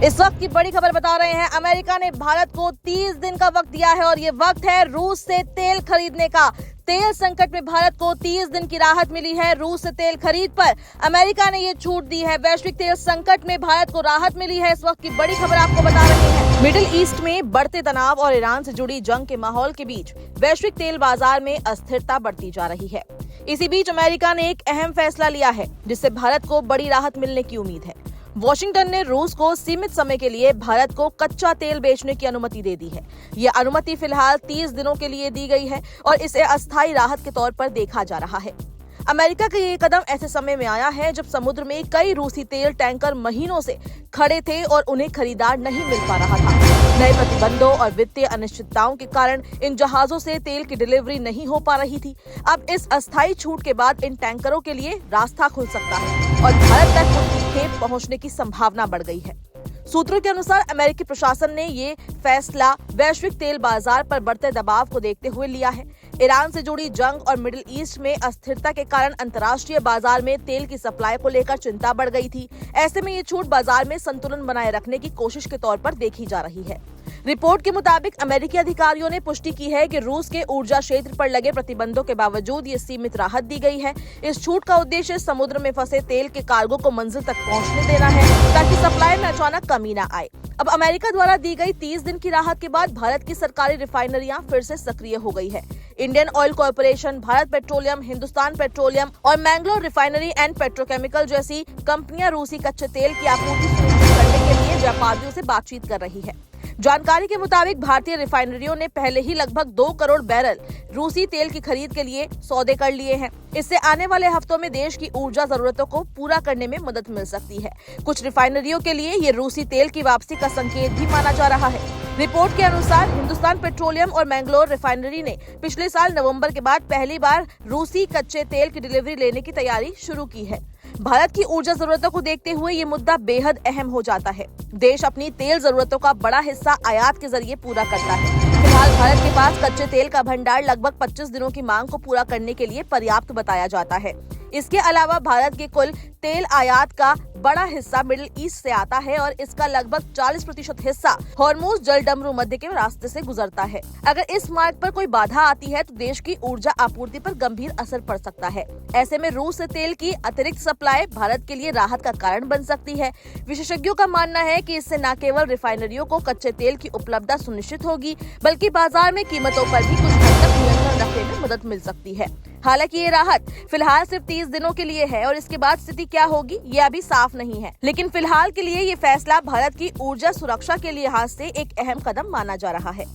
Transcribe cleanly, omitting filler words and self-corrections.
इस वक्त की बड़ी खबर बता रहे हैं। अमेरिका ने भारत को 30 दिन का वक्त दिया है और ये वक्त है रूस से तेल खरीदने का। तेल संकट में भारत को 30 दिन की राहत मिली है। रूस से तेल खरीद पर अमेरिका ने ये छूट दी है। वैश्विक तेल संकट में भारत को राहत मिली है। इस वक्त की बड़ी खबर आपको बता रहे हैं। मिडिल ईस्ट में बढ़ते तनाव और ईरान से जुड़ी जंग के माहौल के बीच वैश्विक तेल बाजार में अस्थिरता बढ़ती जा रही है। इसी बीच अमेरिका ने एक अहम फैसला लिया है जिससे भारत को बड़ी राहत मिलने की उम्मीद है। वॉशिंगटन ने रूस को सीमित समय के लिए भारत को कच्चा तेल बेचने की अनुमति दे दी है। यह अनुमति फिलहाल 30 दिनों के लिए दी गई है और इसे अस्थायी राहत के तौर पर देखा जा रहा है। अमेरिका का ये कदम ऐसे समय में आया है जब समुद्र में कई रूसी तेल टैंकर महीनों से खड़े थे और उन्हें खरीदार नहीं मिल पा रहा था। नए प्रतिबंधों और वित्तीय अनिश्चितताओं के कारण इन जहाजों से तेल की डिलीवरी नहीं हो पा रही थी। अब इस अस्थायी छूट के बाद इन टैंकरों के लिए रास्ता खुल सकता है और भारत तक उनकी खेप पहुंचने की संभावना बढ़ गई है। सूत्रों के अनुसार अमेरिकी प्रशासन ने ये फैसला वैश्विक तेल बाजार पर बढ़ते दबाव को देखते हुए लिया है। ईरान से जुड़ी जंग और मिडिल ईस्ट में अस्थिरता के कारण अंतर्राष्ट्रीय बाजार में तेल की सप्लाई को लेकर चिंता बढ़ गई थी। ऐसे में ये छूट बाजार में संतुलन बनाए रखने की कोशिश के तौर पर देखी जा रही है। रिपोर्ट के मुताबिक अमेरिकी अधिकारियों ने पुष्टि की है कि रूस के ऊर्जा क्षेत्र पर लगे प्रतिबंधों के बावजूद ये सीमित राहत दी गई है। इस छूट का उद्देश्य समुद्र में फंसे तेल के कार्गो को मंजिल तक पहुंचने देना है ताकि सप्लाई में अचानक कमी न आए। अब अमेरिका द्वारा दी गई 30 दिन की राहत के बाद भारत की सरकारी रिफाइनरियां फिर से सक्रिय हो गई है। Indian oil corporation, Bharat petroleum, Hindustan petroleum और मैंगलोर रिफाइनरी एंड पेट्रोकेमिकल जैसी कंपनियां रूसी कच्चे तेल की आपूर्ति सुनिश्चित करने के लिए व्यापारियों से बातचीत कर रही है। जानकारी के मुताबिक भारतीय रिफाइनरियों ने पहले ही लगभग 2 करोड़ बैरल रूसी तेल की खरीद के लिए सौदे कर लिए हैं। इससे आने वाले हफ्तों में देश की ऊर्जा जरूरतों को पूरा करने में मदद मिल सकती है। कुछ रिफाइनरियों के लिए ये रूसी तेल की वापसी का संकेत भी माना जा रहा है। रिपोर्ट के अनुसार हिंदुस्तान पेट्रोलियम और मैंगलोर रिफाइनरी ने पिछले साल नवंबर के बाद पहली बार रूसी कच्चे तेल की डिलीवरी लेने की तैयारी शुरू की है। भारत की ऊर्जा जरूरतों को देखते हुए ये मुद्दा बेहद अहम हो जाता है। देश अपनी तेल जरूरतों का बड़ा हिस्सा आयात के जरिए पूरा करता है। फिलहाल भारत के पास कच्चे तेल का भंडार लगभग 25 दिनों की मांग को पूरा करने के लिए पर्याप्त बताया जाता है। इसके अलावा भारत के कुल तेल आयात का बड़ा हिस्सा मिडिल ईस्ट से आता है और इसका लगभग 40% हिस्सा हॉर्मुज जलडमरू मध्य के रास्ते से गुजरता है। अगर इस मार्ग पर कोई बाधा आती है तो देश की ऊर्जा आपूर्ति पर गंभीर असर पड़ सकता है। ऐसे में रूस से तेल की अतिरिक्त सप्लाई भारत के लिए राहत का कारण बन सकती है। विशेषज्ञों का मानना है कि इससे न केवल रिफाइनरियों को कच्चे तेल की उपलब्धता सुनिश्चित होगी बल्कि बाजार में कीमतों पर भी कुछ हद तक नियंत्रण रखने में मदद मिल सकती है। हालांकि ये राहत फिलहाल सिर्फ 30 दिनों के लिए है और इसके बाद स्थिति क्या होगी ये अभी साफ नहीं है। लेकिन फिलहाल के लिए ये फैसला भारत की ऊर्जा सुरक्षा के लिहाज से एक अहम कदम माना जा रहा है।